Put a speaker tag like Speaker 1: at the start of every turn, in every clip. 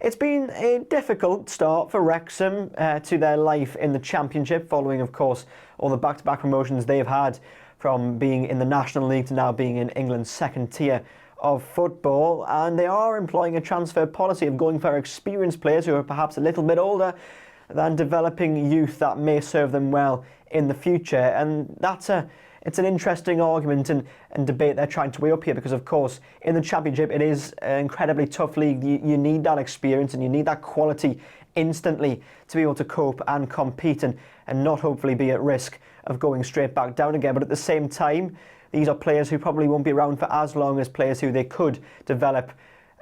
Speaker 1: It's been a difficult start for Wrexham to their life in the Championship, following, of course, all the back-to-back promotions they've had from being in the National League to now being in England's second tier of football. And they are employing a transfer policy of going for experienced players who are perhaps a little bit older than developing youth that may serve them well in the future. And it's an interesting argument and debate they're trying to weigh up here, because of course in the Championship it is an incredibly tough league. You need that experience and you need that quality instantly to be able to cope and compete and not hopefully be at risk of going straight back down again. But at the same time, these are players who probably won't be around for as long as players who they could develop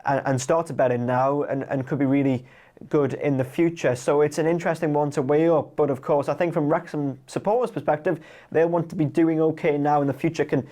Speaker 1: and start to bet in now and could be really good in the future. So it's an interesting one to weigh up. But of course, I think from Wrexham supporters' perspective, they want to be doing okay now, and the future can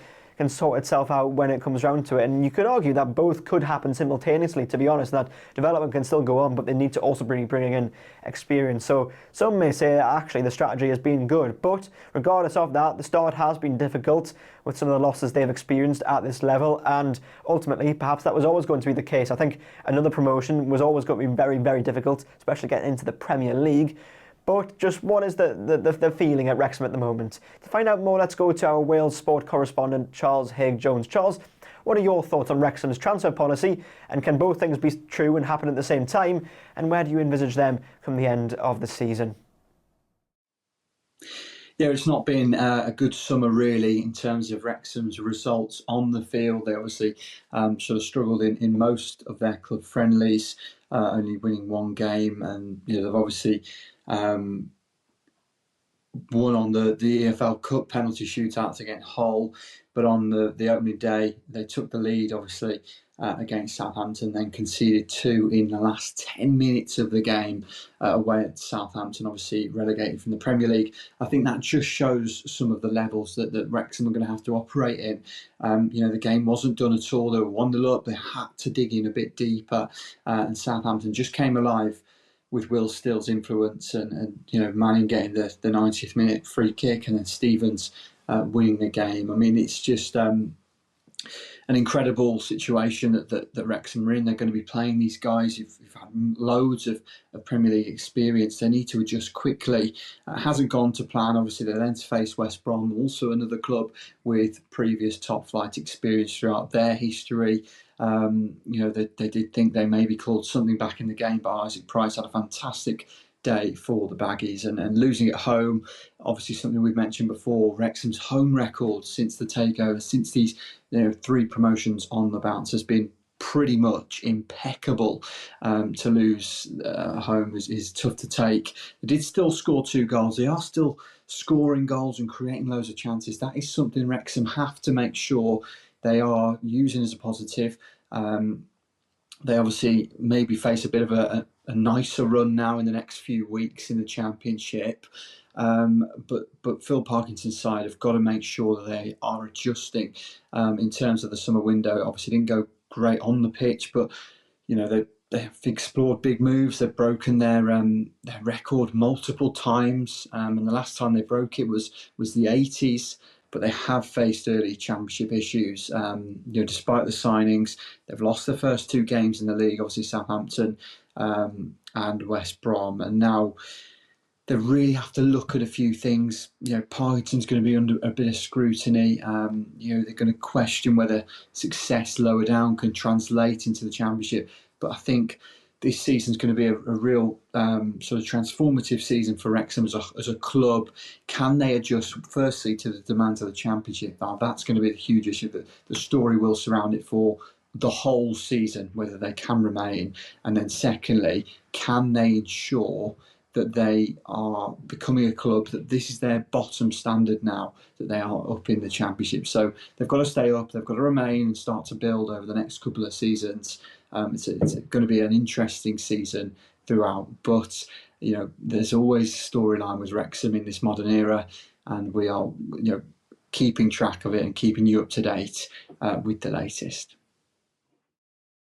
Speaker 1: sort itself out when it comes round to it. And you could argue that both could happen simultaneously, to be honest, that development can still go on, but they need to also bring in experience. So some may say actually the strategy has been good, but regardless of that, the start has been difficult with some of the losses they've experienced at this level, and ultimately perhaps that was always going to be the case. I think another promotion was always going to be very, very difficult, especially getting into the Premier League. But just what is the feeling at Wrexham at the moment? To find out more, let's go to our Wales sport correspondent, Charles Hague-Jones. Charles, what are your thoughts on Wrexham's transfer policy? And can both things be true and happen at the same time? And where do you envisage them come the end of the season?
Speaker 2: Yeah, it's not been a good summer really in terms of Wrexham's results on the field. They obviously sort of struggled in most of their club friendlies, only winning one game, and they've obviously won on the EFL Cup penalty shootouts against Hull, but on the opening day they took the lead obviously against Southampton, then conceded 2 in the last 10 minutes of the game away at Southampton, obviously relegated from the Premier League. I think that just shows some of the levels that Wrexham are going to have to operate in. The game wasn't done at all. They were 1-0 up. They had to dig in a bit deeper, and Southampton just came alive with Will Still's influence and Manning getting the 90th minute free kick, and then Stevens winning the game. I mean, it's just an incredible situation that Wrexham are in. They're going to be playing these guys who've had loads of Premier League experience. They need to adjust quickly. It hasn't gone to plan. Obviously, they then face West Brom, also another club with previous top flight experience throughout their history. They did think they maybe clawed something back in the game, but Isaac Price had a fantastic day for the Baggies, and losing at home, obviously something we've mentioned before. Wrexham's home record since the takeover, since these 3 promotions on the bounce, has been pretty much impeccable. To lose home is tough to take. They did still score 2 goals. They are still scoring goals and creating loads of chances. That is something Wrexham have to make sure they are using as a positive. They obviously maybe face a bit of a nicer run now in the next few weeks in the Championship. But Phil Parkinson's side have got to make sure that they are adjusting in terms of the summer window. Obviously didn't go great on the pitch, but they've explored big moves. They've broken their record multiple times, and the last time they broke it was the 80s. But they have faced early Championship issues. Despite the signings, they've lost their first 2 games in the league, obviously Southampton and West Brom, and now they really have to look at a few things. Parkinson's going to be under a bit of scrutiny. They're going to question whether success lower down can translate into the Championship. But I think this season's going to be a real sort of transformative season for Wrexham as a club. Can they adjust, firstly, to the demands of the Championship? Now, that's going to be the huge issue. The story will surround it for the whole season, whether they can remain. And then secondly, can they ensure that they are becoming a club that this is their bottom standard now, that they are up in the Championship? So they've got to stay up, they've got to remain and start to build over the next couple of seasons. It's going to be an interesting season throughout, but there's always a storyline with Wrexham in this modern era, and we are keeping track of it and keeping you up to date with the latest.